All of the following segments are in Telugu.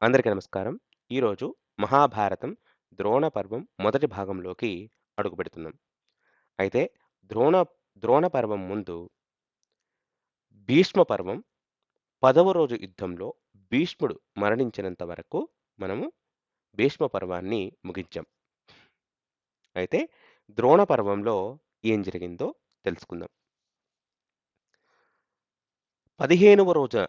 అందరికీ నమస్కారం. ఈరోజు మహాభారతం ద్రోణ పర్వం మొదటి భాగంలోకి అడుగుపెడుతున్నాం. అయితే ద్రోణ ద్రోణ పర్వం ముందు భీష్మ పర్వం 10వ రోజు యుద్ధంలో భీష్ముడు మరణించినంత వరకు మనము భీష్మ పర్వాన్ని ముగించాం. అయితే ద్రోణ పర్వంలో ఏం జరిగిందో తెలుసుకుందాం. 15వ రోజు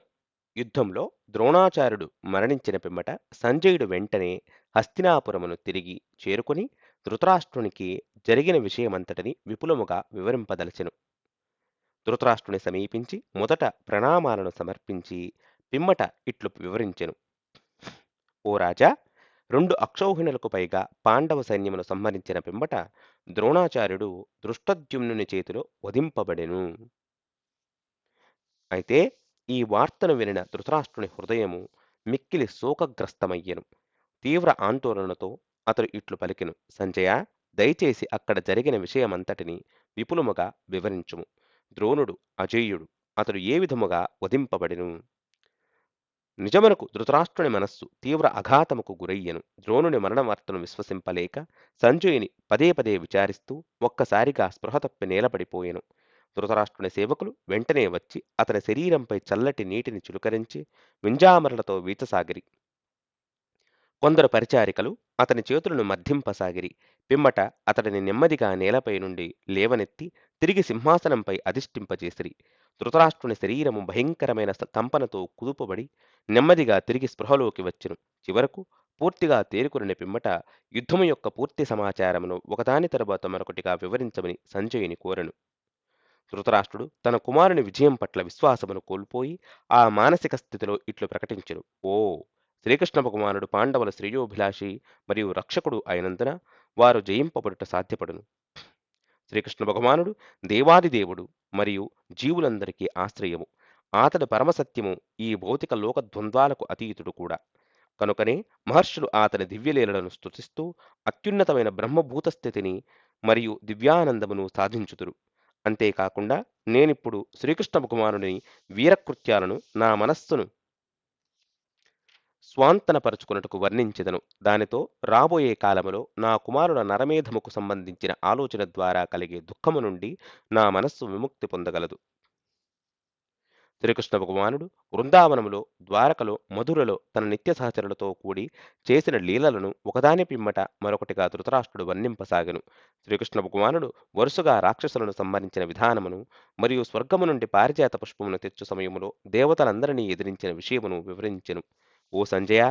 యుద్ధంలో ద్రోణాచార్యుడు మరణించిన పిమ్మట సంజయుడు వెంటనే హస్తినాపురమును తిరిగి చేరుకుని ధృతరాష్ట్రునికి జరిగిన విషయమంతటిని విపులముగా వివరింపదలచెను. ధృతరాష్ట్రుని సమీపించి మొదట ప్రణామాలను సమర్పించి పిమ్మట ఇట్లు వివరించెను. ఓ రాజా, 2 అక్షౌహిణులకు పైగా పాండవ సైన్యమును సంహరించిన పిమ్మట ద్రోణాచార్యుడు దృష్టద్యుమ్నుని చేతిలో వధింపబడెను. అయితే ఈ వార్తను వినిన ధృతరాష్ట్రుని హృదయము మిక్కిలి శోకగ్రస్తమయ్యెను. తీవ్ర ఆందోళనతో అతడు ఇట్లు పలికెను. సంజయ, దయచేసి అక్కడ జరిగిన విషయమంతటిని విపులముగా వివరించుము. ద్రోణుడు అజేయుడు, అతడు ఏ విధముగా వధింపబడెను? నిజమునకు ధృతరాష్ట్రుని మనస్సు తీవ్ర అఘాతముకు గురయ్యెను. ద్రోణుని మరణ వార్తను విశ్వసింపలేక సంజయుని పదే పదే విచారిస్తూ ఒక్కసారిగా స్పృహ తప్పి నేలపడిపోయెను. ధృతరాష్ట్రుని సేవకులు వెంటనే వచ్చి అతని శరీరంపై చల్లటి నీటిని చిలుకరించి వింజామరలతో వీచసాగిరి. కొందరు పరిచారికలు అతని చేతులను మర్ధింపసాగిరి. పిమ్మట అతడిని నెమ్మదిగా నేలపై నుండి లేవనెత్తి తిరిగి సింహాసనంపై అధిష్ఠింపజేసిరి. ధృతరాష్ట్రుని శరీరము భయంకరమైన కంపనతో కుదుపబడి నెమ్మదిగా తిరిగి స్పృహలోకి వచ్చెను. చివరకు పూర్తిగా తేరుకుని పిమ్మట యుద్ధము యొక్క పూర్తి సమాచారమును ఒకదాని తరువాత మరొకటిగా వివరించమని సంజయుని కోరెను. ధృతరాష్ట్రుడు తన కుమారుని విజయం పట్ల విశ్వాసమును కోల్పోయి ఆ మానసిక స్థితిలో ఇట్లు ప్రకటించెను. ఓ, శ్రీకృష్ణ భగవానుడు పాండవుల శ్రేయోభిలాషి మరియు రక్షకుడు అయినందున వారు జయింపబడుట సాధ్యపడును. శ్రీకృష్ణ భగవానుడు దేవాది దేవుడు మరియు జీవులందరికీ ఆశ్రయము. అతడు పరమసత్యము, ఈ భౌతిక లోక ద్వంద్వాలకు అతీతుడు కూడా. కనుకనే మహర్షులు అతని దివ్యలీలలను స్తుతిస్తూ అత్యున్నతమైన బ్రహ్మభూత స్థితిని మరియు దివ్యానందమును సాధించుతురు. అంతేకాకుండా నేనిప్పుడు శ్రీకృష్ణ భగవానుని వీరకృత్యాలను నా మనస్సును స్వాంతనపరుచుకున్నట్టుకు వర్ణించెదను. దానితో రాబోయే కాలములో నా కుమారుల నరమేధముకు సంబంధించిన ఆలోచన ద్వారా కలిగే దుఃఖము నుండి నా మనస్సు విముక్తి పొందగలదు. శ్రీకృష్ణ భగవానుడు వృందావనములో, ద్వారకలో, మధురలో తన నిత్య సహచరులతో కూడి చేసిన లీలలను ఒకదాని పిమ్మట మరొకటిగా ధృతరాష్ట్రుడు వర్ణింపసాగెను. శ్రీకృష్ణ భగవానుడు వరుసగా రాక్షసులను సంహరించిన విధానమును మరియు స్వర్గము నుండి పారిజాత పుష్పమును తెచ్చు సమయములో దేవతలందరినీ ఎదిరించిన విషయమును వివరించెను. ఓ సంజయ,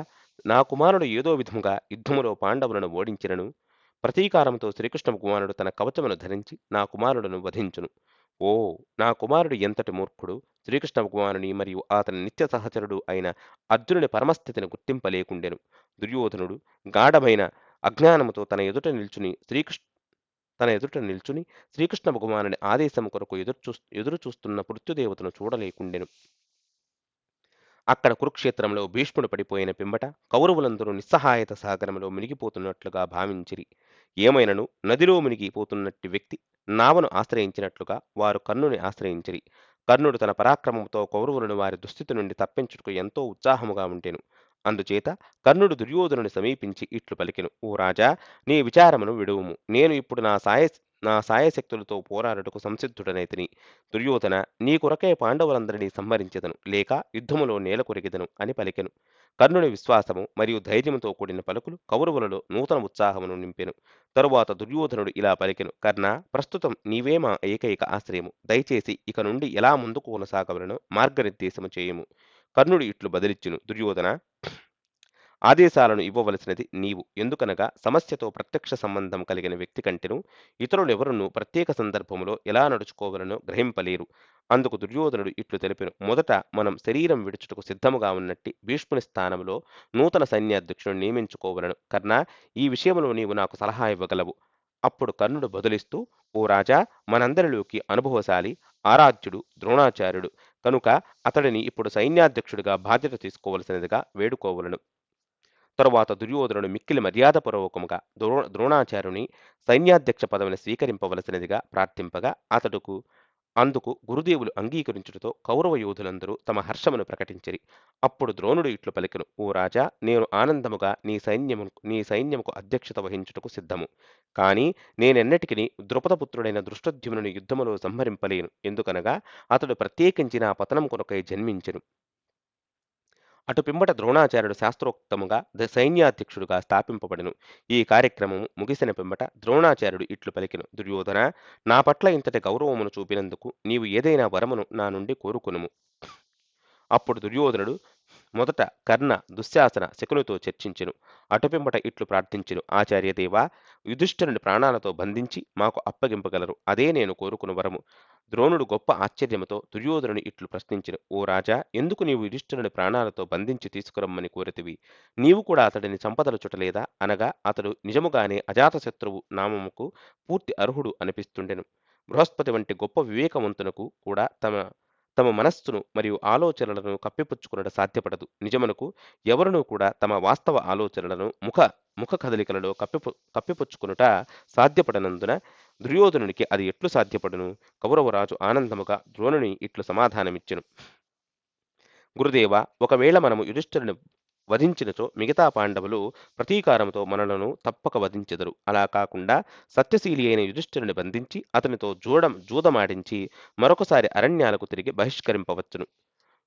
నా కుమారుడు ఏదో విధముగా యుద్ధములో పాండవులను ఓడించినను ప్రతీకారముతో శ్రీకృష్ణ భగవానుడు తన కవచమును ధరించి నా కుమారులను వధించును. ఓ, నా కుమారుడు ఎంతటి మూర్ఖుడు! శ్రీకృష్ణ భగవానుని మరియు అతని నిత్య సహచరుడు అయిన అర్జునుని పరమస్థితిని గుర్తింపలేకుండెను. దుర్యోధనుడు గాఢమైన అజ్ఞానముతో తన ఎదుట నిల్చుని శ్రీకృష్ణ భగవానుని ఆదేశము కొరకు ఎదురు చూస్తున్న మృత్యుదేవతను చూడలేకుండెను. అక్కడ కురుక్షేత్రంలో భీష్ముడు పడిపోయిన పిమ్మట కౌరవులందరూ నిస్సహాయత సాగరములో మునిగిపోతున్నట్లుగా భావించిరి. ఏమైనను నదిలో మునిగిపోతున్నట్టి వ్యక్తి నావను ఆశ్రయించినట్లుగా వారు కర్ణుని ఆశ్రయించిరి. కర్ణుడు తన పరాక్రమంతో కౌరవులను వారి దుస్థితి నుండి తప్పించుటకు ఎంతో ఉత్సాహముగా ఉండెను. అందుచేత కర్ణుడు దుర్యోధనుని సమీపించి ఇట్లు పలికెను. ఓ రాజా, నీ విచారమును విడువుము. నేను ఇప్పుడు నా సాయశక్తులతో పోరాడుటకు సంసిద్ధుడనైతిని. దుర్యోధన, నీ కొరకే పాండవులందరినీ సంహరించెదను, లేక యుద్ధములో నేల కొరిగెదను అని పలికెను. కర్ణుని విశ్వాసము మరియు ధైర్యముతో కూడిన పలుకులు కౌరవులలో నూతన ఉత్సాహమును నింపెను. తరువాత దుర్యోధనుడు ఇలా పలికెను. కర్ణ, ప్రస్తుతం నీవే మా ఏకైక ఆశ్రయము. దయచేసి ఇక నుండి ఎలా ముందుకు కొనసాగవలనో మార్గనిర్దేశము చేయుము. కర్ణుడు ఇట్లు బదిలిచ్చును. దుర్యోధన, ఆదేశాలను ఇవ్వవలసినది నీవు. ఎందుకనగా సమస్యతో ప్రత్యక్ష సంబంధం కలిగిన వ్యక్తి కంటెను ఇతరులెవరునూ ప్రత్యేక సందర్భములో ఎలా నడుచుకోవలనో గ్రహింపలేరు. అందుకు దుర్యోధనుడు ఇట్లు తెలిపెను. మొదట మనం శరీరం విడుచుటకు సిద్ధముగా ఉన్నట్టి భీష్ముని స్థానంలో నూతన సైన్యాధ్యక్షుని నియమించుకోవలను. కర్ణ, ఈ విషయంలో నీవు నాకు సలహా ఇవ్వగలవు. అప్పుడు కర్ణుడు బదులిస్తూ, ఓ రాజా, మనందరిలోకి అనుభవశాలి, ఆరాధ్యుడు ద్రోణాచార్యుడు కనుక అతడిని ఇప్పుడు సైన్యాధ్యక్షుడిగా బాధ్యత తీసుకోవలసినదిగా వేడుకోవలను. తరువాత దుర్యోధనుడు మిక్కిలి మర్యాదపూర్వకముగా ద్రోణాచార్యుని సైన్యాధ్యక్ష పదవిని స్వీకరింపవలసినదిగా ప్రార్థింపగా అందుకు గురుదేవులు అంగీకరించుటతో కౌరవ యోధులందరూ తమ హర్షమును ప్రకటించిరి. అప్పుడు ద్రోణుడు ఇట్లు పలికెను: ఓ రాజా, నేను ఆనందముగా నీ సైన్యముకు అధ్యక్షత వహించుటకు సిద్ధము. కాని నేనెన్నటికిని ద్రుపదపుత్రుడైన దృష్టద్యుమ్నుని యుద్ధములో సంహరింపలేను. ఎందుకనగా అతడు ప్రత్యేకించి నా పతనం కొనకై జన్మించెను. అటు పిమ్మట ద్రోణాచార్యుడు శాస్త్రోక్తముగా సైన్యాధ్యక్షుడుగా స్థాపింపబడెను. ఈ కార్యక్రమం ముగిసిన పిమ్మట ద్రోణాచార్యుడు ఇట్లు పలికెను: దుర్యోధన, నా పట్ల ఇంతటి గౌరవమును చూపినందుకు నీవు ఏదైనా వరమును నా నుండి కోరుకొనుము. అప్పుడు దుర్యోధనుడు మొదట కర్ణ, దుశ్శాసన, శకునితో చర్చించెను. అటుపిమ్మట ఇట్లు ప్రార్థించెను: ఆచార్యదేవా, యుధిష్ఠిరుని ప్రాణాలతో బంధించి మాకు అప్పగింపగలరు. అదే నేను కోరుకుని వరము. ద్రోణుడు గొప్ప ఆశ్చర్యముతో దుర్యోధనుని ఇట్లు ప్రశ్నించెను: ఓ రాజా, ఎందుకు నీవు యుధిష్ఠిరుని ప్రాణాలతో బంధించి తీసుకురమ్మని కోరితివి? నీవు కూడా అతడిని చంపదలుచుటలేదా? అనగా అతడు నిజముగానే అజాతశత్రువు నామముకు పూర్తి అర్హుడు అనిపిస్తుండెను. బృహస్పతి వంటి గొప్ప వివేకవంతునకు కూడా తమ తమ మనస్సును మరియు ఆలోచనలను కప్పిపుచ్చుకునట సాధ్యపడదు. నిజమునకు ఎవరునూ కూడా తమ వాస్తవ ఆలోచనలను ముఖ కదలికలలో కప్పిపుచ్చుకునుట సాధ్యపడనందున దుర్యోధనునికి అది ఎట్లు సాధ్యపడును? కౌరవరాజు ఆనందముగా ద్రోణుని ఇట్లు సమాధానమిచ్చెను: గురుదేవ, ఒకవేళ మనము యుధిష్ఠిరుని వధించినచో మిగతా పాండవులు ప్రతీకారముతో మనలను తప్పక వధించెదరు. అలా కాకుండా సత్యశీలి అయిన యుధిష్ఠిరుని బంధించి అతనితో జూదమాడించి మరొకసారి అరణ్యాలకు తిరిగి బహిష్కరింపవచ్చును.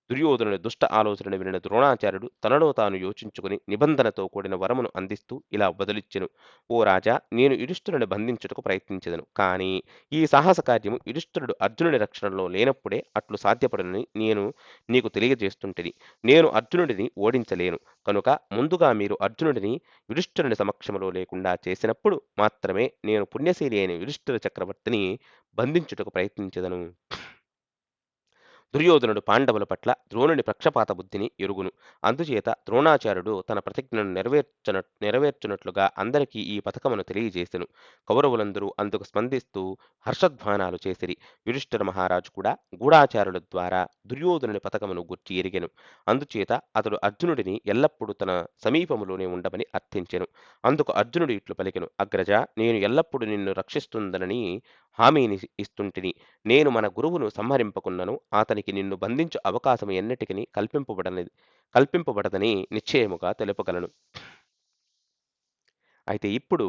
దుర్యోధనుని దుష్ట ఆలోచనను వినిన ద్రోణాచార్యుడు తనలో తాను యోచించుకుని నిబంధనతో కూడిన వరమును అందిస్తూ ఇలా బదులిచ్చెను: ఓ రాజా, నేను యుధిష్ఠిరుని బంధించుటకు ప్రయత్నించెదను. కానీ ఈ సాహస కార్యము యుధిష్ఠిరుడు అర్జునుడి రక్షణలో లేనప్పుడే అట్లు సాధ్యపడునని నేను నీకు తెలియజేస్తుంటిని. నేను అర్జునుడిని ఓడించలేను. కనుక ముందుగా మీరు అర్జునుడిని యుధిష్ఠిరుని సమక్షంలో లేకుండా చేసినప్పుడు మాత్రమే నేను పుణ్యశీలి అయిన యుధిష్ఠిర చక్రవర్తిని బంధించుటకు ప్రయత్నించెదను. దుర్యోధనుడు పాండవుల పట్ల ద్రోణుని పక్షపాత బుద్ధిని ఎరుగును. అందుచేత ద్రోణాచార్యుడు తన ప్రతిజ్ఞను నెరవేర్చునట్లుగా అందరికీ ఈ పథకమును తెలియజేసెను. కౌరవులందరూ అందుకు స్పందిస్తూ హర్షధ్వానాలు చేసిరి. యుధిష్ఠిర మహారాజు కూడా గూఢాచారుల ద్వారా దుర్యోధనుని పథకమును గుర్చి ఎరిగెను. అందుచేత అతడు అర్జునుడిని ఎల్లప్పుడూ తన సమీపములోనే ఉండమని అర్థించెను. అందుకు అర్జునుడు ఇట్లు పలికెను: అగ్రజ, నేను ఎల్లప్పుడూ నిన్ను రక్షిస్తుందనని హామీని ఇస్తుంటిని. నేను మన గురువును సంహరింపకున్నను అతనికి నిన్ను బంధించు అవకాశం ఎన్నటికీ కల్పింపబడదని నిశ్చయముగా తెలుపగలను. అయితే ఇప్పుడు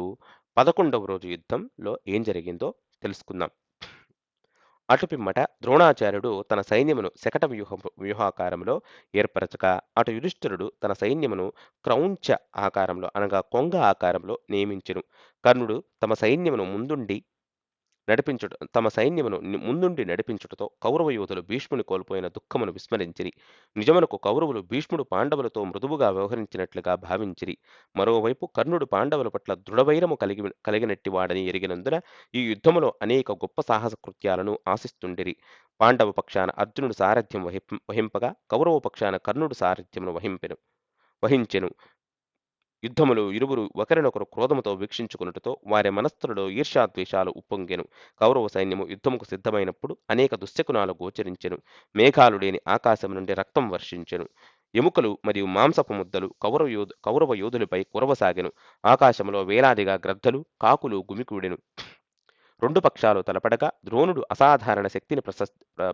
11వ రోజు యుద్ధంలో ఏం జరిగిందో తెలుసుకుందాం. అటుపిమ్మట ద్రోణాచార్యుడు తన సైన్యమును శకట వ్యూహాకారంలో ఏర్పరచగా అటు యుధిష్ఠిరుడు తన సైన్యమును క్రౌంచ ఆకారంలో అనగా కొంగ ఆకారంలో నియమించెను. కర్ణుడు తమ సైన్యమును ముందుండి నడిపించుటతో కౌరవ యోధులు భీష్ముని కోల్పోయిన దుఃఖమును విస్మరించిరి. నిజమునకు కౌరవులు భీష్ముడు పాండవులతో మృదువుగా వ్యవహరించినట్లుగా భావించిరి. మరోవైపు కర్ణుడు పాండవుల పట్ల దృఢవైరము కలిగినట్టి వాడని ఎరిగినందున ఈ యుద్ధములో అనేక గొప్ప సాహస కృత్యాలను ఆశిస్తుండిరి. పాండవ పక్షాన అర్జునుడు సారథ్యం వహింపగా కౌరవ పక్షాన కర్ణుడు సారథ్యమును వహించెను. యుద్ధములు ఇరువురు ఒకరినొకరు క్రోధముతో వీక్షించుకున్నట్టుతో వారి మనస్సులలో ఈర్ష్యాద్వేషాలు ఉప్పొంగెను. కౌరవ సైన్యము యుద్ధముకు సిద్ధమైనప్పుడు అనేక దుశ్శకునాలు గోచరించెను. మేఘాలు లేని ఆకాశం నుండి రక్తం వర్షించెను. ఎముకలు మరియు మాంసపు ముద్దలు కౌరవ యోధులపై కురవసాగెను. ఆకాశంలో వేలాదిగా గ్రద్దలు, కాకులు గుమికూడెను. రెండు పక్షాలు తలపడగా ద్రోణుడు అసాధారణ శక్తిని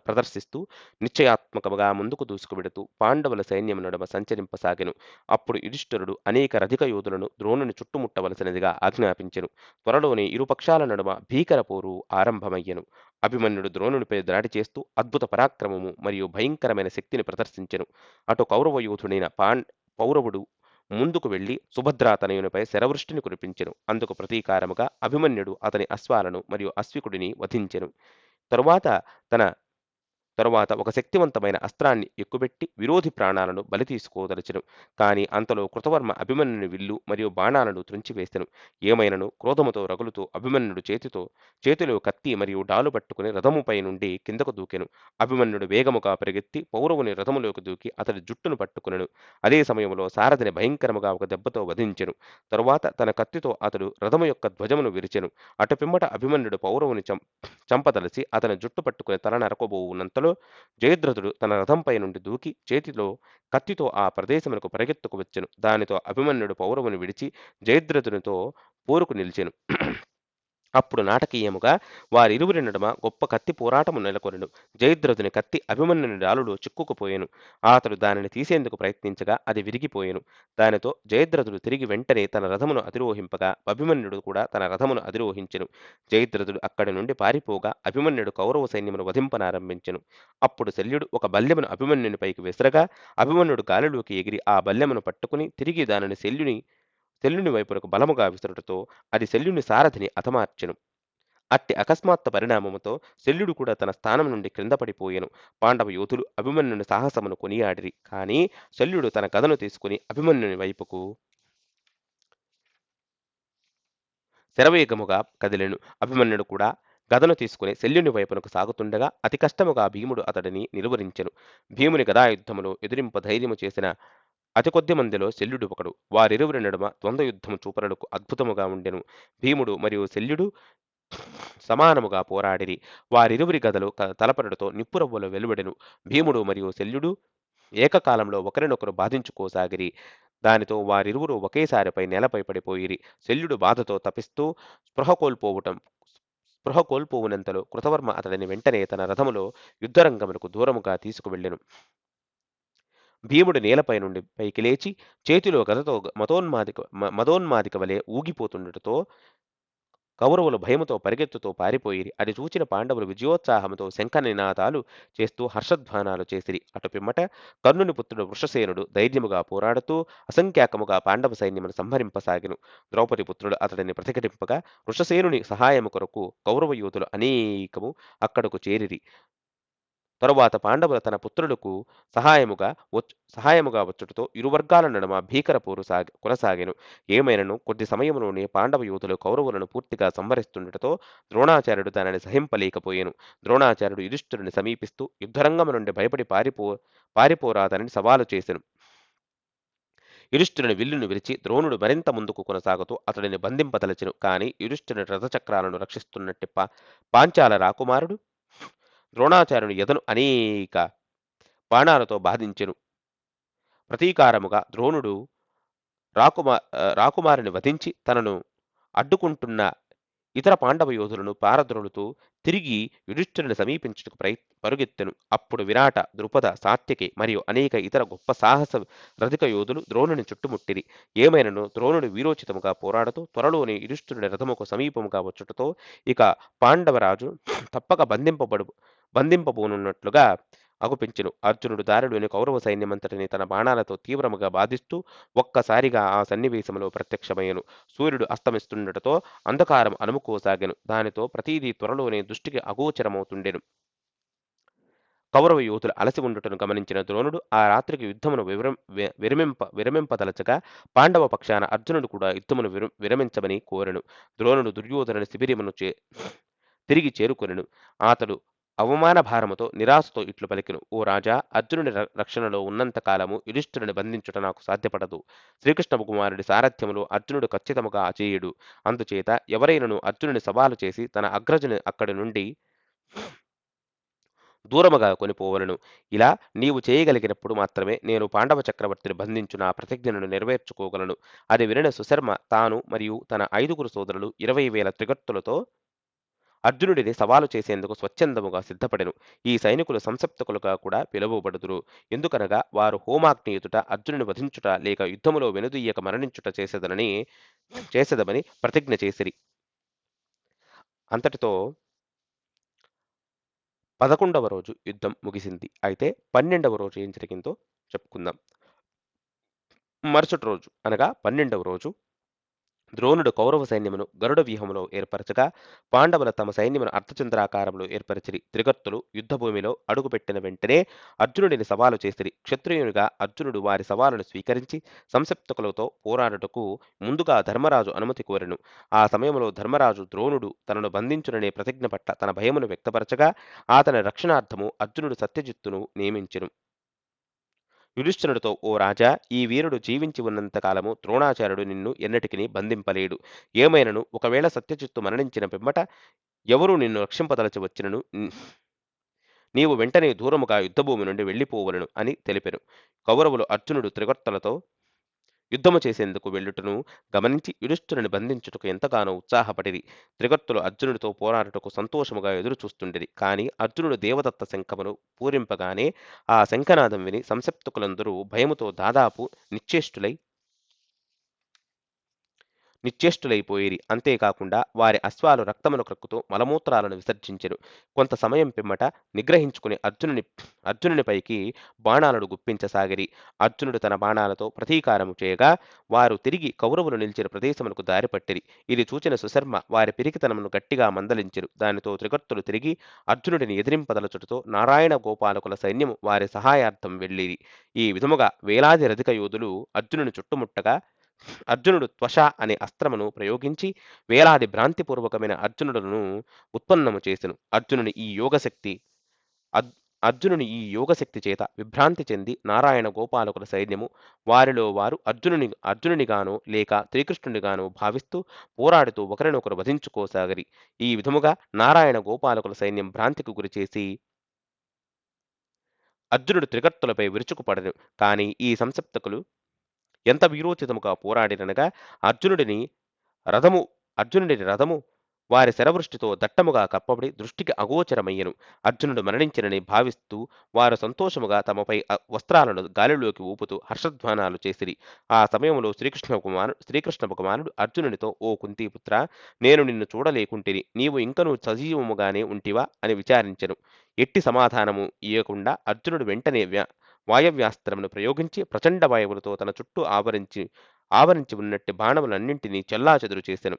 ప్రదర్శిస్తూ నిశ్చయాత్మకముగా ముందుకు దూసుకువెడుతూ పాండవుల సైన్యం నడుమ సంచరింపసాగెను. అప్పుడు యుధిష్ఠిరుడు అనేక రధిక యోధులను ద్రోణుని చుట్టుముట్టవలసినదిగా ఆజ్ఞాపించెను. త్వరలోనే ఇరుపక్షాల నడుమ భీకర పోరు ఆరంభమయ్యెను. అభిమన్యుడు ద్రోణునిపై దాడి చేస్తూ అద్భుత పరాక్రమము మరియు భయంకరమైన శక్తిని ప్రదర్శించెను. అటు కౌరవ యోధుడైన పౌరవుడు ముందుకు వెళ్లి సుభద్రాతనయునిపై శరవృష్టిని కురిపించెను. అందుకు ప్రతీకారముగా అభిమన్యుడు అతని అశ్వాలను మరియు అశ్వికుడిని వధించెను. తరువాత ఒక శక్తివంతమైన అస్త్రాన్ని ఎక్కుబెట్టి విరోధి ప్రాణాలను బలి తీసుకోదలచెను. కాని అంతలో కృతవర్మ అభిమన్యుని విల్లు మరియు బాణాలను త్రుంచివేసెను. ఏమైనను క్రోధముతో రగులుతూ అభిమన్యుడు చేతిలో కత్తి మరియు డాలు పట్టుకుని రథముపై నుండి కిందకు దూకెను. అభిమన్యుడు వేగముగా పరిగెత్తి పౌరవుని రథములోకి దూకి అతడి జుట్టును పట్టుకునెను. అదే సమయంలో సారథిని భయంకరముగా ఒక దెబ్బతో వధించెను. తరువాత తన కత్తితో అతడు రథము యొక్క ధ్వజమును విరిచెను. అటుపిమ్మట అభిమన్యుడు పౌరవుని చంపదలచి అతని జుట్టు పట్టుకుని తల నరకబోవునంతలో జయద్రథుడు తన రథంపై నుండి దూకి చేతిలో కత్తితో ఆ ప్రదేశమునకు పరిగెత్తుకు వచ్చెను. దానితో అభిమన్యుడు పౌరవుని విడిచి జయద్రథునితో పోరుకు నిలిచెను. అప్పుడు నాటకీయముగా వారిరువురి నడుమ గొప్ప కత్తి పోరాటము నెలకొనెను. జయద్రథుని కత్తి అభిమన్యుని డాలులో చిక్కుకుపోయెను. అతడు దానిని తీసేందుకు ప్రయత్నించగా అది విరిగిపోయెను. దానితో జయద్రథుడు తిరిగి వెంటనే తన రథమును అధిరోహింపగా అభిమన్యుడు కూడా తన రథమును అధిరోహించెను. జయద్రథుడు అక్కడి నుండి పారిపోగా అభిమన్యుడు కౌరవ సైన్యమును వధింపనారంభించెను. అప్పుడు శల్యుడు ఒక బల్లెమును అభిమన్యునిపైకి విసరగా అభిమన్యుడు గాలిలోకి ఎగిరి ఆ బల్లెమును పట్టుకుని తిరిగి దానిని శల్యుని వైపునకు బలముగా విసరుటతో అది శల్యుని సారథిని హతమార్చెను. అట్టి అకస్మాత్తు పరిణామముతో శల్యుడు కూడా తన స్థానం నుండి క్రింద పడిపోయెను. పాండవ యోధులు అభిమన్యుని సాహసమును కొనియాడిరి. కాని శల్యుడు తన గదను తీసుకుని అభిమన్యుని వైపుకు శరవేగముగా కదిలెను. అభిమన్యుడు కూడా గదను తీసుకుని శల్యుని వైపునకు సాగుతుండగా అతి కష్టముగా భీముడు అతడిని నిలువరించెను. భీముని గదాయుద్ధములో ఎదిరింప ధైర్యము చేసిన అతి కొద్ది మందిలో శల్యుడు ఒకడు. వారిరువురి నడుమ ద్వంద్వ యుద్ధము చూపరులకు అద్భుతముగా ఉండెను. భీముడు మరియు శల్యుడు సమానముగా పోరాడిరి. వారిరువురి గదలు తలపడటతో నిప్పురవ్వలు వెలువడెను. భీముడు మరియు శల్యుడు ఏకకాలంలో ఒకరినొకరు బాధించుకోసాగిరి. దానితో వారిరువురు ఒకేసారిపై నేలపై పడిపోయిరి. శల్యుడు బాధతో తపిస్తూ స్పృహ కోల్పోవుటం స్పృహ కోల్పోవునంతలో కృతవర్మ అతడిని వెంటనే తన రథములో యుద్ధరంగమునకు దూరముగా తీసుకువెళ్ళెను. భీముడు నేలపై నుండి పైకి లేచి చేతిలో గదతో మదోన్మాదిక వలె ఊగిపోతుండటతో కౌరవులు భయముతో పరిగెత్తుతూ పారిపోయిరి. అది చూచిన పాండవులు విజయోత్సాహముతో శంఖ నినాదాలు చేస్తూ హర్షధ్వానాలు చేసిరి. అటు పిమ్మట కర్ణుని పుత్రుడు వృషసేనుడు ధైర్యముగా పోరాడుతూ అసంఖ్యాకముగా పాండవ సైన్యమును సంహరింపసాగెను. ద్రౌపది పుత్రుడు అతడిని ప్రతిఘటింపగా వృషసేనుని సహాయము కొరకు కౌరవ యోధులు అనేకము అక్కడకు చేరిరి. తరువాత పాండవులు తన పుత్రులకు సహాయముగా వచ్చుటతో ఇరు వర్గాల నడుమ భీకర పోరు కొనసాగెను. ఏమైనను కొద్ది సమయములోనే పాండవ యోధులు కౌరవులను పూర్తిగా సంహరిస్తుండటతో ద్రోణాచార్యుడు దానిని సహింపలేకపోయెను. ద్రోణాచార్యుడు యుధిష్ఠిరుని సమీపిస్తూ యుద్ధరంగము నుండి భయపడి పారిపోరాదని సవాలు చేసెను. యుధిష్ఠిరుని విల్లును విరిచి ద్రోణుడు మరింత ముందుకు కొనసాగుతూ అతడిని బంధింపదలచెను. కాని యుధిష్ఠిరుని రథచక్రాలను రక్షిస్తున్నట్టి పాంచాల రాకుమారుడు ద్రోణాచార్యుని ఎదను అనేక బాణాలతో బాధించెను. ప్రతీకారముగా ద్రోణుడు రాకుమారుని వధించి తనను అడ్డుకుంటున్న ఇతర పాండవ యోధులను పారద్రోలుతూ తిరిగి యుధిష్ఠిరుని సమీపించుటకు పరుగెత్తెను. అప్పుడు విరాట, ద్రుపద, సాత్యకి మరియు అనేక ఇతర గొప్ప సాహస రథిక యోధులు ద్రోణుని చుట్టుముట్టిరి. ఏమైనను ద్రోణుడు వీరోచితముగా పోరాడుతూ త్వరలోనే యుధిష్ఠిరుని రథముకు సమీపముగా వచ్చుటతో ఇక పాండవరాజు తప్పక బంధింపబోనున్నట్లుగా అగుపించెను. అర్జునుడు దారిలోని కౌరవ సైన్యమంతటిని తన బాణాలతో తీవ్రముగా బాధిస్తూ ఒక్కసారిగా ఆ సన్నివేశంలో ప్రత్యక్షమయ్యను. సూర్యుడు అస్తమిస్తుండటతో అంధకారం అలుముకోసాగెను. దానితో ప్రతిదీ త్వరలోనే దృష్టికి అగోచరమవుతుండెను. కౌరవ యోధులు అలసి ఉండుటను గమనించిన ద్రోణుడు ఆ రాత్రికి యుద్ధమును విరమింపదలచగా పాండవ పక్షాన అర్జునుడు కూడా యుద్ధమును విరమించమని కోరెను. ద్రోణుడు దుర్యోధనుని శిబిరమును తిరిగి చేరుకొనెను. అతడు అవమాన భారముతో నిరాశతో ఇట్లు పలికెను: ఓ రాజా, అర్జునుని రక్షణలో ఉన్నంత కాలము యుధిష్ఠిరుని బంధించుట నాకు సాధ్యపడదు. శ్రీకృష్ణ కుమారుడి సారథ్యములో అర్జునుడు ఖచ్చితముగా అజేయుడు. అందుచేత ఎవరైనను అర్జునుని సవాలు చేసి తన అగ్రజుని అక్కడి నుండి దూరముగా కొనిపోవలను. ఇలా నీవు చేయగలిగినప్పుడు మాత్రమే నేను పాండవ చక్రవర్తిని బంధించు నా ప్రతిజ్ఞను నెరవేర్చుకోగలను. అది వినిన సుశర్మ తాను మరియు తన 5గురు సోదరులు 20,000 త్రిగర్తులతో అర్జునుడిని సవాలు చేసేందుకు స్వచ్ఛందముగా సిద్ధపడెను. ఈ సైనికులు సంసప్తకులుగా కూడా పిలువబడుదురు. ఎందుకనగా వారు హోమాగ్ని ఎదుట అర్జునుని వధించుట లేక యుద్ధములో వెనుదీయక మరణించుట చేసేదమని ప్రతిజ్ఞ చేసిరి. అంతటితో 11వ రోజు యుద్ధం ముగిసింది. అయితే 12వ రోజు ఏం జరిగిందో చెప్పుకుందాం. మరుసటి రోజు అనగా 12వ రోజు ద్రోణుడు కౌరవ సైన్యమును గరుడ వ్యూహములో ఏర్పరచగా పాండవుల తమ సైన్యమును అర్ధచంద్రాకారంలో ఏర్పరిచిరి. త్రిగర్తులు యుద్ధభూమిలో అడుగుపెట్టిన వెంటనే అర్జునుడిని సవాలు చేసిరి. క్షత్రియునిగా అర్జునుడు వారి సవాలును స్వీకరించి సంసప్తకులతో పోరాడుటకు ముందుగా ధర్మరాజు అనుమతి కోరెను. ఆ సమయంలో ధర్మరాజు ద్రోణుడు తనను బంధించుననే ప్రతిజ్ఞ పట్ల తన భయమును వ్యక్తపరచగా అతని రక్షణార్థము అర్జునుడు సత్యజిత్తును నియమించెను. యుధిష్ఠిరుడితో: ఓ రాజా, ఈ వీరుడు జీవించి ఉన్నంత కాలము ద్రోణాచార్యుడు నిన్ను ఎన్నటికిని బంధింపలేడు. ఏమైనను ఒకవేళ సత్యజిత్తు మరణించిన పిమ్మట ఎవరూ నిన్ను రక్షింపదలచి వచ్చినను నీవు వెంటనే దూరముగా యుద్ధభూమి నుండి వెళ్ళిపోవలను అని తెలిపెను. కౌరవులు అర్జునుడు త్రిగర్తలతో యుద్ధము చేసేందుకు వెళ్ళుటను గమనించి యుధిష్ఠిరుని బంధించుటకు ఎంతగానో ఉత్సాహపడిరి. త్రిగర్తులు అర్జునుడితో పోరాడుటకు సంతోషముగా ఎదురు చూస్తుండిరి. కాని అర్జునుడు దేవదత్త శంఖమును పూరింపగానే ఆ శంఖనాదం విని సంసప్తకులందరూ భయముతో దాదాపు నిశ్చేష్టులై నిశ్చేష్టులైపోయిరి. అంతేకాకుండా వారి అశ్వాలు రక్తమును క్రక్కుతూ మలమూత్రాలను విసర్జించెను. కొంత సమయం పిమ్మట నిగ్రహించుకుని అర్జునునిపైకి బాణాలను గుప్పించసాగిరి. అర్జునుడు తన బాణాలతో ప్రతీకారము చేయగా వారు తిరిగి కౌరవులు నిలిచిన ప్రదేశమునకు దారిపట్టిరి. ఇది చూచిన సుశర్మ వారి పిరికితనమును గట్టిగా మందలించెను. దానితో త్రిగర్తులు తిరిగి అర్జునుడిని ఎదిరింపదలచుటతో నారాయణ గోపాలకుల సైన్యము వారి సహాయార్థం వెళ్ళిరి. ఈ విధముగా వేలాది రధిక యోధులు అర్జునుని చుట్టుముట్టగా అర్జునుడు త్వష అనే అస్త్రమును ప్రయోగించి వేలాది భ్రాంతిపూర్వకమైన అర్జునుడును ఉత్పన్నము చేసెను. అర్- అర్జునుని ఈ యోగశక్తి చేత విభ్రాంతి చెంది నారాయణ గోపాలకుల సైన్యము వారిలో వారు అర్జునునిగానో లేక శ్రీకృష్ణునిగానో భావిస్తూ పోరాడుతూ ఒకరినొకరు వధించుకోసాగరి. ఈ విధముగా నారాయణ గోపాలకుల సైన్యం భ్రాంతికి గురిచేసి అర్జునుడు త్రిగర్తులపై విరుచుకుపడెను. కాని ఈ సంసప్తకులు ఎంత వీరోచితముగా పోరాడిననగా అర్జునుడిని రథము అర్జునుడి రథము వారి శరవృష్టితో దట్టముగా కప్పబడి దృష్టికి అగోచరమయ్యెను. అర్జునుడు మరణించినని భావిస్తూ వారు సంతోషముగా తమపై వస్త్రాలను గాలిలోకి ఊపుతూ హర్షధ్వానాలు చేసిరి. ఆ సమయంలో శ్రీకృష్ణ భగవానుడు అర్జునునితో, ఓ కుంతీపుత్ర, నేను నిన్ను చూడలేకుంటిని, నీవు ఇంకనూ సజీవముగానే ఉంటివా అని విచారించెను. ఎట్టి సమాధానము ఇయ్యకుండా అర్జునుడు వెంటనే వాయవ్యాస్త్రమును ప్రయోగించి ప్రచండ వాయువులతో తన చుట్టూ ఆవరించి ఉన్నట్టి బాణములన్నింటినీ చెల్లాచెదురు చేసెను.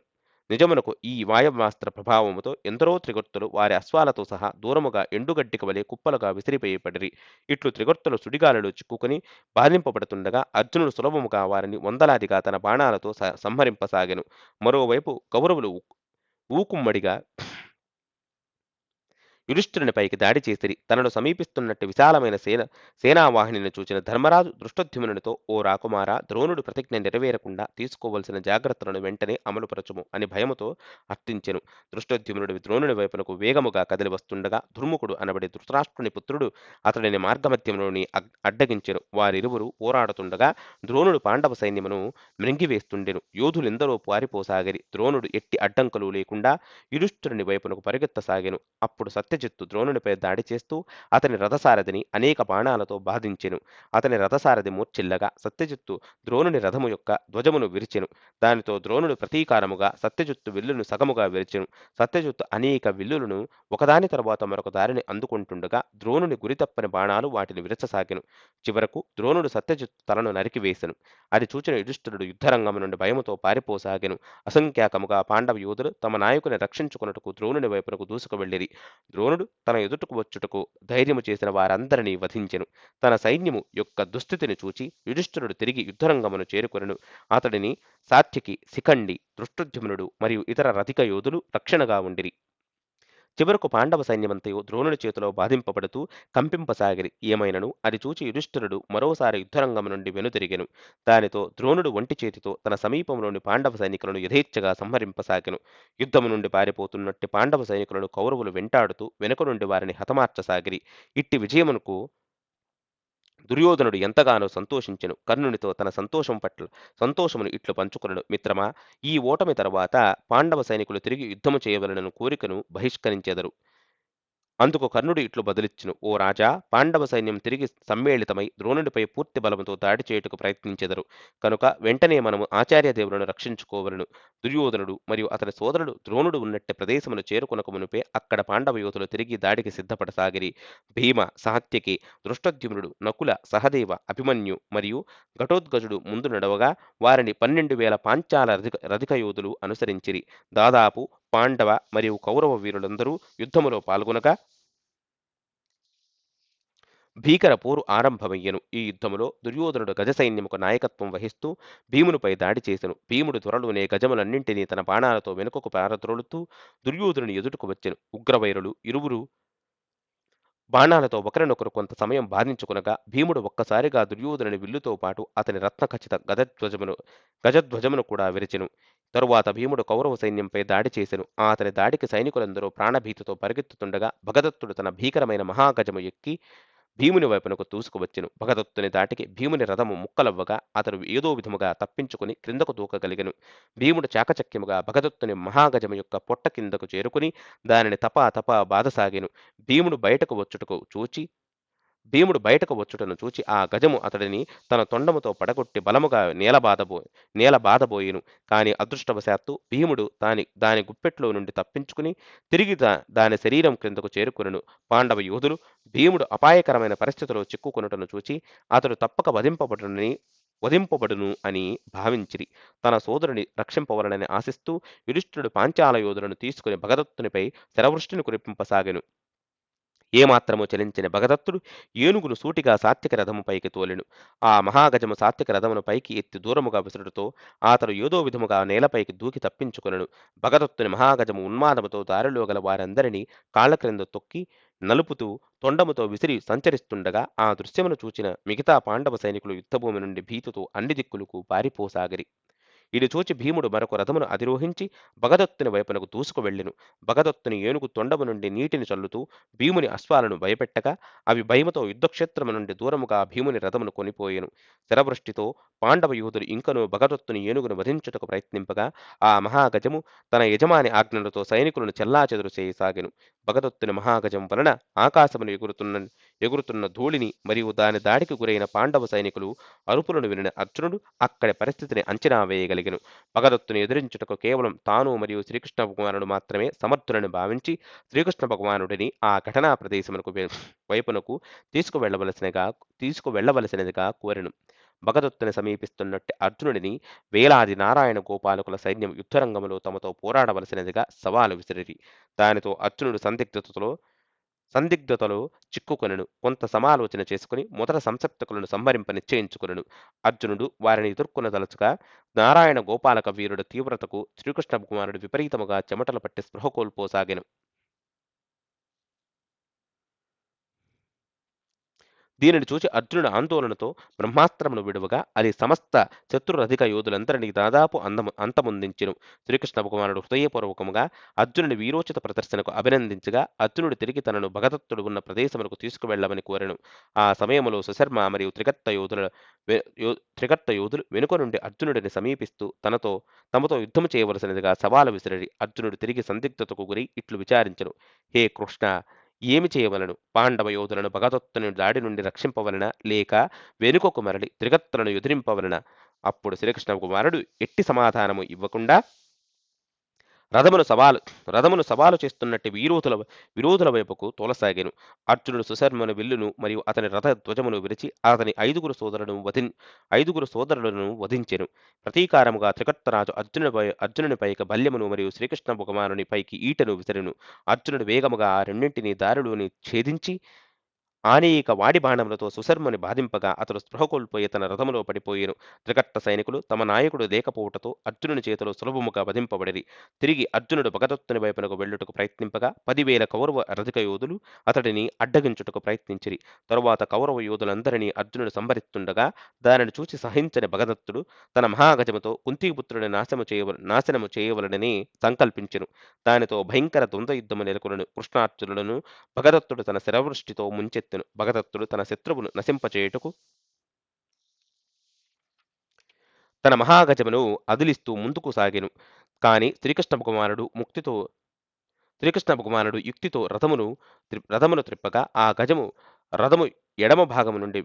నిజమునకు ఈ వాయవ్యాస్త్ర ప్రభావముతో ఎందరో త్రిగర్తులు వారి అశ్వాలతో సహా దూరముగా ఎండుగడ్డిక వలె కుప్పలుగా విసిరిపోయబడిరి. ఇట్లు త్రిగర్తులు సుడిగాలిలో చిక్కుకుని బాధింపబడుతుండగా అర్జునుడు సులభముగా వారిని వందలాదిగా తన బాణాలతో సంహరింపసాగెను. మరోవైపు కౌరవులు ఊకుమ్మడిగా యుధిష్ఠిరునిపైకి దాడి చేసిరి. తనను సమీపిస్తున్నట్టు విశాలమైన సేనావాహినిని చూచిన ధర్మరాజు దృష్టద్యుమ్నునితో, ఓ రాకుమార, ద్రోణుడు ప్రతిజ్ఞ నెరవేరకుండా తీసుకోవలసిన జాగ్రత్తలను వెంటనే అమలుపరచుము అని భయముతో అర్థించెను. దృష్టద్యుమ్నుడు ద్రోణుని వైపునకు వేగముగా కదిలి వస్తుండగా దుర్ముఖుడు అనబడి ధృతరాష్ట్రుని పుత్రుడు అతడిని మార్గమధ్యంలోని అడ్డగించెను. వారిరువురు పోరాడుతుండగా ద్రోణుడు పాండవ సైన్యమును మృంగివేస్తుండెను. యోధులెందరో పారిపోసాగిరి. ద్రోణుడు ఎట్టి అడ్డంకులు లేకుండా యుధిష్ఠిరుని వైపునకు పరిగెత్తసాగెను. అప్పుడు సత్యజిత్తు ద్రోణునిపై దాడి చేస్తూ అతని రథసారథిని అనేక బాణాలతో బాధించెను. అతని రథసారథి మూర్ఛిల్లగా సత్యజిత్తు ద్రోణుని రథము యొక్క ధ్వజమును విరిచెను. దానితో ద్రోణుడు ప్రతీకారముగా సత్యజిత్తు విల్లును సగముగా విరిచెను. సత్యజిత్తు అనేక విల్లులను ఒకదాని తరువాత మరొక దారిని అందుకుంటుండగా ద్రోణుని గురితప్పని బాణాలు వాటిని విరచసాగెను. చివరకు ద్రోణుడు సత్యజిత్తు తలను నరికివేసెను. అది చూచిన యుధిష్ఠిరుడు యుద్ధరంగము నుండి భయముతో పారిపోసాగెను. అసంఖ్యాకముగా పాండవ యోధులు తమ నాయకుని రక్షించుకున్నట్టుకు ద్రోణుని వైపునకు దూసుకు వెళ్ళిరి. ద్రోణుడు తన ఎదుటకు వచ్చుటకు ధైర్యము చేసిన వారందరినీ వధించెను. తన సైన్యము యొక్క దుస్థితిని చూచి యుధిష్ఠిరుడు తిరిగి యుద్ధరంగమును చేరుకొనెను. అతడిని సాత్యకి, శిఖండి, దృష్టద్యుమ్నుడు మరియు ఇతర రథిక యోధులు రక్షణగా ఉండిరి. చివరకు పాండవ సైన్యమంతయు ద్రోణుని చేతిలో బాధింపబడుతూ కంపింపసాగిరి. ఏమైనను అది చూచి యుధిష్ఠిరుడు మరోసారి యుద్ధరంగము నుండి వెనుతిరిగెను. దానితో ద్రోణుడు ఒంటి చేతితో తన సమీపంలోని పాండవ సైనికులను యథేచ్ఛగా సంహరింపసాగెను. యుద్ధము నుండి పారిపోతున్నట్టి పాండవ సైనికులను కౌరవులు వెంటాడుతూ వెనుక నుండి వారిని హతమార్చసాగిరి. ఇట్టి విజయమునకు దుర్యోధనుడు ఎంతగానో సంతోషించెను. కర్ణునితో తన సంతోషమును ఇట్లు పంచుకొనెను. మిత్రమా, ఈ ఓటమి తర్వాత పాండవ సైనికులు తిరిగి యుద్ధము చేయవలనను కోరికను బహిష్కరించెదరు. అందుకు కర్ణుడు ఇట్లు బదులిచ్చును, ఓ రాజా, పాండవ సైన్యం తిరిగి సమ్మేళితమై ద్రోణుడిపై పూర్తి బలముతో దాడి చేయుటకు ప్రయత్నించెదరు. కనుక వెంటనే మనము ఆచార్యదేవులను రక్షించుకోవలను. దుర్యోధనుడు మరియు అతని సోదరుడు ద్రోణుడు ఉన్నట్టి ప్రదేశమును చేరుకొనక మునిపే అక్కడ పాండవ యోధులు తిరిగి దాడికి సిద్ధపడసాగిరి. భీమ, సాత్యకి, దృష్టద్యుమ్నుడు, నకుల, సహదేవ, అభిమన్యు మరియు ఘటోత్కచుడు ముందు నడవగా వారిని 12,000 పాంచాల రధిక యోధులు అనుసరించిరి. దాదాపు పాండవ మరియు కౌరవ వీరులందరూ యుద్ధములో పాల్గొనగా భీకర పోరు ఆరంభమయ్యెను. ఈ యుద్ధములో దుర్యోధనుడు గజ సైన్యముకు నాయకత్వం వహిస్తూ భీమునిపై దాడి చేసెను. భీముడు త్వరలోనే గజములన్నింటినీ తన బాణాలతో వెనుకకు పారద్రోలుతూ దుర్యోధనుని ఎదుటకు వచ్చెను. ఉగ్రవైరులు ఇరువురు బాణాలతో ఒకరినొకరు కొంత సమయం బాధించుకునగా భీముడు ఒక్కసారిగా దుర్యోధనుని విల్లుతో పాటు అతని రత్నఖచిత గజధ్వజమును కూడా విరిచెను. తరువాత భీముడు కౌరవ సైన్యంపై దాడి చేసెను. అతని దాడికి సైనికులందరూ ప్రాణభీతితో పరిగెత్తుతుండగా భగదత్తుడు తన భీకరమైన మహాగజము ఎక్కి భీముని వైపునకు దూసుకువచ్చెను. భగదత్తుని ధాటికి భీముని రథము ముక్కలవ్వగా అతడు ఏదో విధముగా తప్పించుకుని క్రిందకు దూకగలిగెను. భీముడు చాకచక్యముగా భగదత్తుని మహాగజము యొక్క పొట్ట కిందకు చేరుకుని దానిని తపా తపా బాధసాగెను. భీముడు బయటకు వచ్చుటకు చూచి భీముడు బయటకు వచ్చుటను చూచి ఆ గజము అతడిని తన తొండముతో పడగొట్టి బలముగా నేల బాదబోయెను. కాని అదృష్టవశాత్తు భీముడు దాని గుప్పెట్లో నుండి తప్పించుకుని తిరిగి దాని శరీరం క్రిందకు చేరుకొనెను. పాండవ యోధులు భీముడు అపాయకరమైన పరిస్థితిలో చిక్కుకొనుటను చూచి అతడు తప్పక వధింపబడును అని భావించిరి. తన సోదరుని రక్షింపవలనని ఆశిస్తూ యుధిష్ఠిరుడు పాంచాల యోధులను తీసుకుని భగదత్తునిపై శరవృష్టిని కురిపింపసాగెను. ఏమాత్రము చలించిన భగదత్తుడు ఏనుగును సూటిగా సాత్విక రథము పైకి తోలెను. ఆ మహాగజము సాత్విక రథమును పైకి ఎత్తి దూరముగా విసురుటతో అతడు ఏదో విధముగా నేలపైకి దూకి తప్పించుకొనెను. భగదత్తుని మహాగజము ఉన్మాదముతో దారిలో గల వారందరినీ కాళ్ల క్రింద తొక్కి నలుపుతూ తొండముతో విసిరి సంచరిస్తుండగా ఆ దృశ్యమును చూచిన మిగతా పాండవ సైనికులు యుద్ధభూమి నుండి భీతుతో అన్ని దిక్కులకు పారిపోసాగిరి. ఇది చూచి భీముడు మరొక రథమును అధిరోహించి భగదత్తుని వైపునకు దూసుకు వెళ్ళెను. భగదత్తుని ఏనుగు తొండము నుండి నీటిని చల్లుతూ భీముని అశ్వాలను భయపెట్టగా అవి భయముతో యుద్ధక్షేత్రము నుండి దూరముగా భీముని రథమును కొనిపోయెను. శరవృష్టితో పాండవ యోధులు ఇంకనూ భగదత్తుని ఏనుగును వధించుటకు ప్రయత్నింపగా ఆ మహాగజము తన యజమాని ఆజ్ఞలతో సైనికులను చెల్లాచెదురు చేయసాగెను. భగదత్తుని మహాగజం వలన ఆకాశమును ఎగురుతున్న ధూళిని మరియు దాని దాడికి గురైన పాండవ సైనికులు అరుపులను వినిన అర్జునుడు అక్కడి పరిస్థితిని అంచనా వేయగలిగెను. భగదత్తుని ఎదిరించుటకు కేవలం తాను మరియు శ్రీకృష్ణ భగవానుడు మాత్రమే సమర్థులని భావించి శ్రీకృష్ణ భగవానుడిని ఆ ఘటనా ప్రదేశమునకు వైపునకు తీసుకువెళ్లవలసినదిగా కోరెను. భగదత్తుని సమీపిస్తున్నట్టు అర్జునుడిని వేలాది నారాయణ గోపాలకుల సైన్యం యుద్ధరంగంలో తమతో పోరాడవలసినదిగా సవాలు విసిరిరి. దానితో అర్జునుడు సందిగ్ధతలో చిక్కుకొనెను. కొంత సమాలోచన చేసుకుని మొదట సంసప్తకులను సంహరింప నిశ్చయించుకొనెను. అర్జునుడు వారిని ఎదుర్కొనదలుచుగా నారాయణ గోపాలక వీరుడు తీవ్రతకు శ్రీకృష్ణ భగవానుడు విపరీతముగా చెమటలు పట్టి స్పృహ కోల్పోసాగెను. దీనిని చూచి అర్జునుడు ఆందోళనతో బ్రహ్మాస్త్రమును విడువగా అది సమస్త శత్రురధిక యోధులందరినీ దాదాపు అంతమొందించెను. శ్రీకృష్ణ భగవానుడు హృదయపూర్వకముగా అర్జునుని వీరోచిత ప్రదర్శనకు అభినందించగా అర్జునుడు తిరిగి తనను భగదత్తుడు ఉన్న ప్రదేశమునకు తీసుకువెళ్లమని కోరెను. ఆ సమయములో సుశర్మ మరియు త్రిగర్త యోధులు వెనుక నుండి అర్జునుడిని సమీపిస్తూ తమతో యుద్ధము చేయవలసినదిగా సవాలు విసిరి అర్జునుడు తిరిగి సందిగ్ధతకు గురి ఇట్లు విచారించెను. హే కృష్ణ, ఏమి చేయవలను? పాండవ యోధులను భగదత్తుని దాడి నుండి రక్షింపవలన లేక వెనుకకు మరలి త్రిగర్తలను ఎదిరింపవలన? అప్పుడు శ్రీకృష్ణ కుమారుడు ఎట్టి సమాధానము ఇవ్వకుండా రథమును సవాలు చేస్తున్నట్టు విరోధుల వైపుకు తోలసాగాను. అర్జునుడు సుశర్మను విల్లును మరియు అతని రథ ధ్వజమును విరిచి అతని ఐదుగురు సోదరులను వధించెను. ప్రతీకారముగా త్రికర్తరాజు అర్జునుని పైకి బల్యమును మరియు శ్రీకృష్ణ భగవానుని పైకి ఈటను విసిరెను. అర్జునుడు వేగముగా ఆ రెండింటినీ దారిలోని ఛేదించి ఆనేక వాడి బాణములతో సుశర్మని బాధింపగా అతడు స్పృహ కోల్పోయి తన రథములో పడిపోయెను. త్రికర్త సైనికులు తమ నాయకుడు లేకపోవుటతో అర్జునుని చేతిలో సులభముగా వధింపబడిరి. తిరిగి అర్జునుడు భగదత్తుని వైపునకు వెళ్ళుటకు ప్రయత్నింపగా 10,000 కౌరవ రథిక యోధులు అతడిని అడ్డగించుటకు ప్రయత్నించిరి. తరువాత కౌరవ యోధులందరినీ అర్జునుడు సంహరిస్తుండగా దానిని చూసి సహించని భగదత్తుడు తన మహాగజముతో కుంతీపుత్రుని నాశనము చేయవలనని సంకల్పించెను. దానితో భయంకర ద్వంద్వ యుద్ధము నెలకొనెను. కృష్ణార్జునులను భగదత్తుడు తన శరవృష్టితో ముంచెత్తెను. భగదత్తుడు తన శత్రువును నశింపచేయుటకు తన మహాగజమును అదిలిస్తూ ముందుకు సాగెను. కాని శ్రీకృష్ణ భగవానుడు యుక్తితో రథమును త్రిప్పగా ఆ రథము ఎడమ భాగము నుండి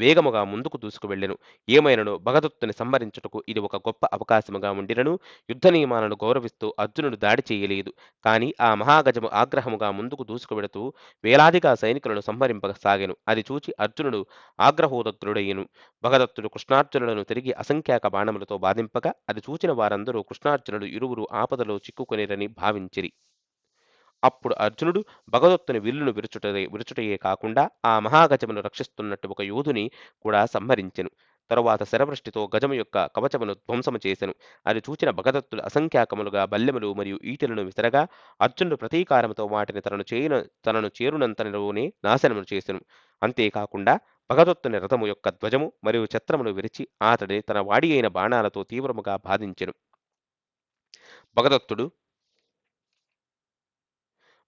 వేగముగా ముందుకు దూసుకువెళ్ళెను. ఏమైనను భగదత్తుని సంహరించుటకు ఇది ఒక గొప్ప అవకాశముగా ఉండినను యుద్ధ నియమాలను గౌరవిస్తూ అర్జునుడు దాడి చేయలేదు. కాని ఆ మహాగజము ఆగ్రహముగా ముందుకు దూసుకువెడుతూ వేలాదిగా సైనికులను సంహరింపసాగెను. అది చూచి అర్జునుడు ఆగ్రహోదగ్రుడయ్యెను. భగదత్తుడు కృష్ణార్జునులను తిరిగి అసంఖ్యాక బాణములతో బాధింపగా అది చూచిన వారందరూ కృష్ణార్జునుడు ఇరువురు ఆపదలో చిక్కుకొనిరని భావించిరి. అప్పుడు అర్జునుడు భగదత్తుని విల్లును విరుచుటయే కాకుండా ఆ మహాగజమును రక్షిస్తున్నట్టు ఒక యోధుని కూడా సంహరించెను. తరువాత శరవృష్టితో గజము యొక్క కవచమును ధ్వంసము చేసెను. అది చూచిన భగదత్తుడు అసంఖ్యాకములుగా బల్లెములు మరియు ఈటెలను విసరగా అర్జునుడు ప్రతీకారముతో వాటిని తనను చేరునంతలోనే నాశనము చేసెను. అంతేకాకుండా భగదత్తుని రథము యొక్క ధ్వజము మరియు ఛత్రమును విరిచి అతడిని తన వాడి అయిన బాణాలతో తీవ్రముగా బాధించెను. భగదత్తుడు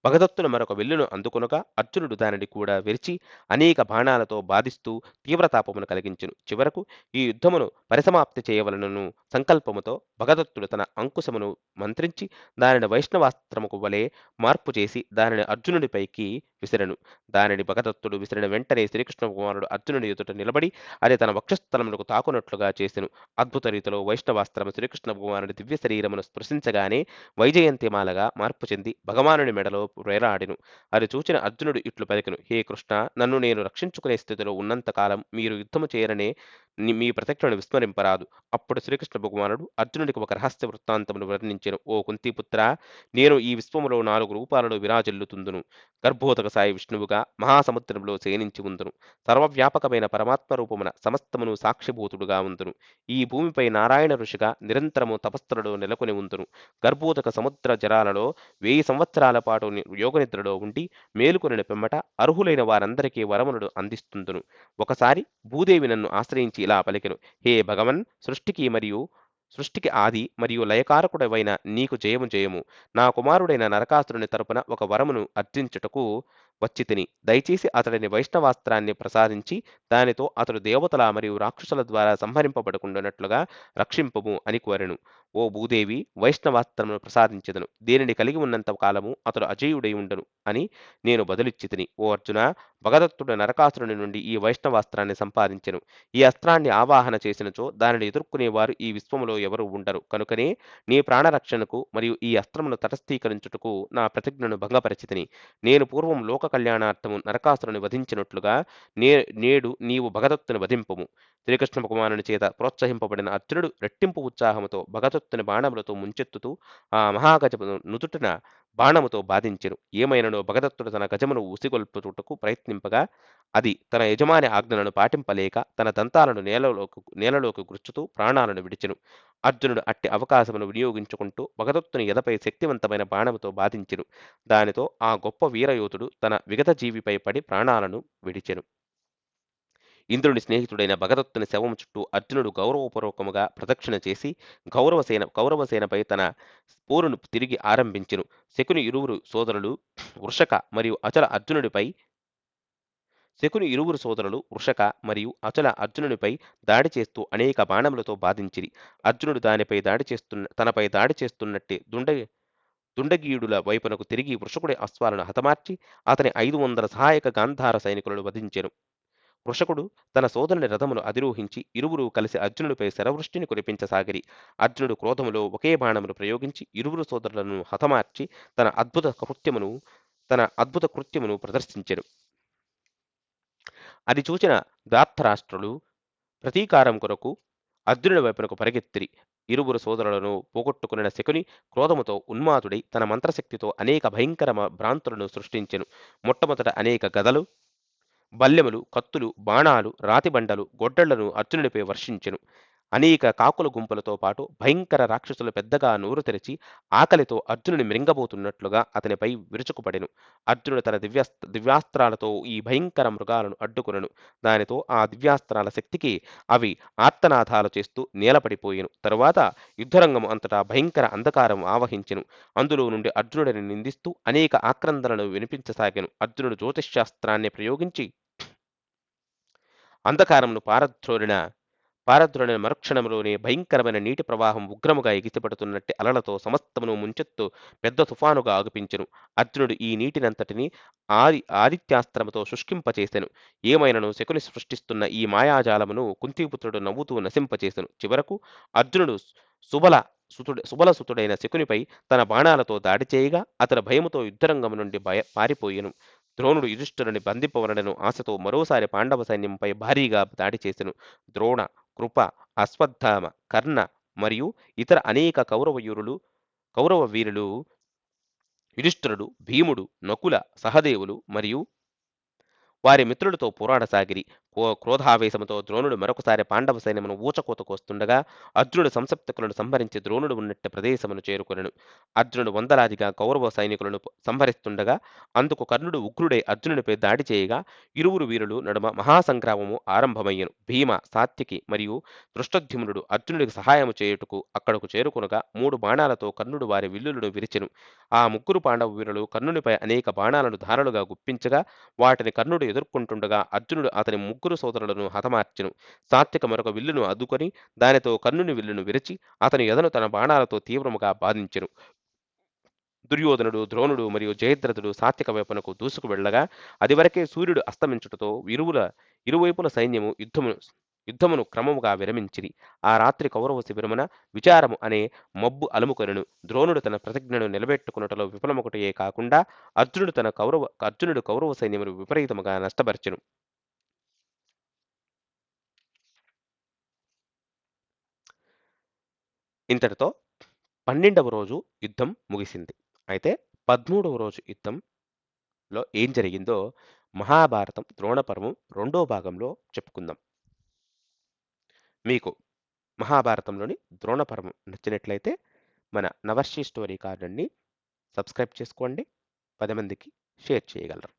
భగదత్తుడు మరొక విల్లును అందుకొనగా అర్జునుడు దానిని కూడా విరిచి అనేక బాణాలతో బాధిస్తూ తీవ్రతాపమును కలిగించెను. చివరకు ఈ యుద్ధమును పరిసమాప్తి చేయవలనను సంకల్పముతో భగదత్తుడు తన అంకుశమును మంత్రించి దానిని వైష్ణవాస్త్రముకు వలె మార్పు చేసి దానిని అర్జునుడిపైకి విసిరెను. దానిని భగదత్తుడు విసిరిన వెంటనే శ్రీకృష్ణ కుమారుడు అర్జునుడి ఎదుట నిలబడి అది తన వక్షస్థలమునకు తాకునట్లుగా చేసెను. అద్భుత రీతిలో వైష్ణవాస్త్రము శ్రీకృష్ణ భగవానుడి దివ్య శరీరమును స్పృశించగానే వైజయంతిమాలగా మార్పు చెంది భగవానుని మెడలో వేలాడెను. అది చూచిన అర్జునుడు ఇట్లు పలికెను: హే కృష్ణ, నన్ను నేను రక్షించుకునే స్థితిలో ఉన్నంత కాలం మీరు యుద్ధము చేయరనే మీ ప్రతిజ్ఞను విస్మరింపరాదు. అప్పుడు శ్రీకృష్ణ భగవానుడు అర్జునుడికి ఒక రహస్య వృత్తాంతమును వర్ణించెను. ఓ కుంతిపుత్ర, నేను ఈ విశ్వములో 4 రూపాలలో విరాజిల్లుతుందును. గర్భోదక సాయి విష్ణువుగా మహాసముద్రంలో శయనించి ఉందును. సర్వవ్యాపకమైన పరమాత్మ రూపమున సమస్తమును సాక్షిభూతుడుగా ఉందును. ఈ భూమిపై నారాయణ ఋషిగా నిరంతరము తపస్సులలో నెలకొని ఉందును. గర్భోదక సముద్ర జలాలలో 1000 సంవత్సరాల పాటు యోగనిద్రలో ఉండి మేలుకొనిన పిమ్మట అర్హులైన వారందరికీ వరములను అందిస్తుందును. ఒకసారి భూదేవి నన్ను ఆశ్రయించి ఇలా పలికెను: హే భగవన్, సృష్టికి ఆది మరియు లయకారకుడవైన నీకు జయము జయము. నా కుమారుడైన నరకాసురుని తరపున ఒక వరమును అర్జించుటకు వచ్చితిని. దయచేసి అతడిని వైష్ణవాస్త్రాన్ని ప్రసాదించి దానితో అతడు దేవతల మరియు రాక్షసుల ద్వారా సంహరింపబడకుండానట్లుగా రక్షింపము అని కోరెను. ఓ భూదేవి, వైష్ణవాస్త్రమును ప్రసాదించెదను. దీనిని కలిగి ఉన్నంత కాలము అతడు అజేయుడై ఉండను అని నేను బదులిచ్చితిని. ఓ అర్జున, భగదత్తుడు నరకాసురుని నుండి ఈ వైష్ణవాస్త్రాన్ని సంపాదించెను. ఈ అస్త్రాన్ని ఆవాహన చేసినచో దానిని ఎదుర్కొనేవారు ఈ విశ్వములో ఎవరు ఉండరు. కనుకనే నీ ప్రాణరక్షణకు మరియు ఈ అస్త్రమును తటస్థీకరించుటకు నా ప్రతిజ్ఞను భంగపరిచితిని. నేను పూర్వం లోక కళ్యాణార్థము నరకాసురుని వధించినట్లుగా నేడు నీవు భగదత్తుని వధింపము. శ్రీకృష్ణ భగవానుని చేత ప్రోత్సహింపబడిన అర్జునుడు రెట్టింపు ఉత్సాహముతో భగదత్తుని బాణములతో ముంచెత్తుతూ ఆ మహాగజమును నుదుటిన బాణముతో బాధించెను. ఏమైనను భగదత్తుడు తన గజమును ఉసిగొల్పుటకు ప్రయత్నింపగా అది తన యజమాని ఆజ్ఞలను పాటింపలేక తన దంతాలను నేలలోకి గుచ్చుతూ ప్రాణాలను విడిచెను. అర్జునుడు అట్టి అవకాశమును వినియోగించుకుంటూ భగదత్తుని ఎదపై శక్తివంతమైన బాణముతో బాధించెను. దానితో ఆ గొప్ప వీరయోధుడు తన విగత జీవిపై పడి ప్రాణాలను విడిచెను. ఇంద్రుని స్నేహితుడైన భగదత్తుని శవము చుట్టూ అర్జునుడు గౌరవపూర్వకముగా ప్రదక్షిణ చేసి కౌరవసేనపై తన పోరును తిరిగి ఆరంభించెను. శకుని ఇరువురు సోదరులు వృషక మరియు అచల అర్జునునిపై దాడి చేస్తూ అనేక బాణములతో బాధించిరి. అర్జునుడు తనపై దాడి చేస్తున్నట్టే దుండగీయుడుల వైపునకు తిరిగి వృషకుడి అశ్వాలను హతమార్చి అతని 500 సహాయక గాంధార సైనికులను వధించెను. వృషకుడు తన సోదరుని రథమును అధిరోహించి ఇరువురు కలిసి అర్జునుడిపై శరవృష్టిని కురిపించసాగిరి. అర్జునుడు క్రోధములో ఒకే బాణమును ప్రయోగించి ఇరువురు సోదరులను హతమార్చి తన అద్భుత కృత్యమును ప్రదర్శించెను. అది చూచిన ధార్తరాష్ట్రులు ప్రతీకారం కొరకు అర్జునుడి వైపునకు పరిగెత్తిరి. ఇరువురు సోదరులను పోగొట్టుకున్న శకుని క్రోధముతో ఉన్మాదుడై తన మంత్రశక్తితో అనేక భయంకర భ్రాంతులను సృష్టించెను. మొట్టమొదట అనేక గదలు, బల్లెములు, కత్తులు, బాణాలు, రాతిబండలు, గొడ్డళ్లను అర్జునుడిపై వర్షించెను. అనేక కాకుల గుంపులతో పాటు భయంకర రాక్షసులు పెద్దగా నోరు తెరిచి ఆకలితో అర్జునుని మృంగబోతున్నట్లుగా అతనిపై విరుచుకుపడెను. అర్జునుడు తన దివ్యాస్త్రాలతో ఈ భయంకర మృగాలను అడ్డుకొనెను. దానితో ఆ దివ్యాస్త్రాల శక్తికి అవి ఆర్తనాదాలు చేస్తూ నేలపడిపోయెను. తరువాత యుద్ధరంగము అంతటా భయంకర అంధకారం ఆవహించెను. అందులో నుండి అర్జునుడిని నిందిస్తూ అనేక ఆక్రందనలు వినిపించసాగెను. అర్జునుడు జ్యోతిష్శాస్త్రాన్ని ప్రయోగించి అంధకారమును పారద్రోలిన మరుక్షణంలోనే భయంకరమైన నీటి ప్రవాహం ఉగ్రముగా ఎగిసిపడుతున్నట్టు అలలతో సమస్తమును ముంచెత్తు పెద్ద తుఫానుగా ఆగుపించెను. అర్జునుడు ఈ నీటినంతటిని ఆదిత్యాస్త్రముతో శుష్కింపచేసెను. ఏమైనను శకుని సృష్టిస్తున్న ఈ మాయాజాలమును కుంతిపుత్రుడు నవ్వుతూ నశింపచేసెను. చివరకు అర్జునుడు సుబలసుతుడైన శకునిపై తన బాణాలతో దాడి చేయగా అతని భయముతో యుద్ధరంగము నుండి పారిపోయెను. ద్రోణుడు యుధిష్ఠిరుని బంధింపవలనను ఆశతో మరోసారి పాండవ సైన్యంపై భారీగా దాడి చేసెను. ద్రోణ, కృప, అశ్వత్థామ, కర్ణ మరియు ఇతర అనేక కౌరవ వీరులు యుధిష్ఠిరుడు, భీముడు, నకుల, సహదేవులు మరియు వారి మిత్రులతో పోరాడసాగిరి. క్రోధావేశముతో ద్రోణుడు మరొకసారి పాండవ సైన్యమును ఊచకోతకు వస్తుండగా అర్జునుడు సంసప్తకులను సంహరించి ద్రోణుడు ఉన్నట్టు ప్రదేశమును చేరుకొనెను. అర్జునుడు వందలాదిగా కౌరవ సైనికులను సంహరిస్తుండగా అందుకు కర్ణుడు ఉగ్రుడై అర్జునునిపై దాడి చేయగా ఇరువురు వీరులు నడుమ మహాసంగ్రామము ఆరంభమయ్యెను. భీమ, సాత్యకి మరియు దృష్టద్యుమ్నుడు అర్జునుడికి సహాయము చేయుటకు అక్కడకు చేరుకొనగా 3 బాణాలతో కర్ణుడు వారి విల్లులను విరిచెను. ఆ ముగ్గురు పాండవ వీరులు కర్ణునిపై అనేక బాణాలను ధారలుగా గుప్పించగా వాటిని కర్ణుడు ఎదుర్కొంటుండగా అర్జునుడు అతని ముగ్గురు సోదరులను హతమార్చెను. సాత్యక మరొక విల్లును అద్దుకొని దానితో కర్ణుని విల్లును విరిచి అతని ఎదను తన బాణాలతో తీవ్రముగా బాధించెను. దుర్యోధనుడు, ద్రోణుడు మరియు జయద్రథుడు సాత్యక వైపునకు దూసుకు వెళ్ళగా అదివరకే సూర్యుడు అస్తమించుటతో ఇరువైపుల సైన్యము యుద్ధమును క్రమముగా విరమించిరి. ఆ రాత్రి కౌరవ శిబిరమున విచారము అనే మబ్బు అలుముకొనెను. ద్రోణుడు తన ప్రతిజ్ఞను నిలబెట్టుకున్నటలో విఫలమొకటియే కాకుండా అర్జునుడు కౌరవ సైన్యమును విపరీతముగా నష్టపరిచెను. ఇంతటితో 12వ రోజు యుద్ధం ముగిసింది. అయితే 13వ రోజు యుద్ధంలో ఏం జరిగిందో మహాభారతం ద్రోణపర్వం 2వ భాగంలో చెప్పుకుందాం. మీకు మహాభారతంలోని ద్రోణపర్వం నచ్చినట్లయితే మన నవర్షి స్టోరీ కార్డుని సబ్స్క్రైబ్ చేసుకోండి. 10 మందికి షేర్ చేయగలరు.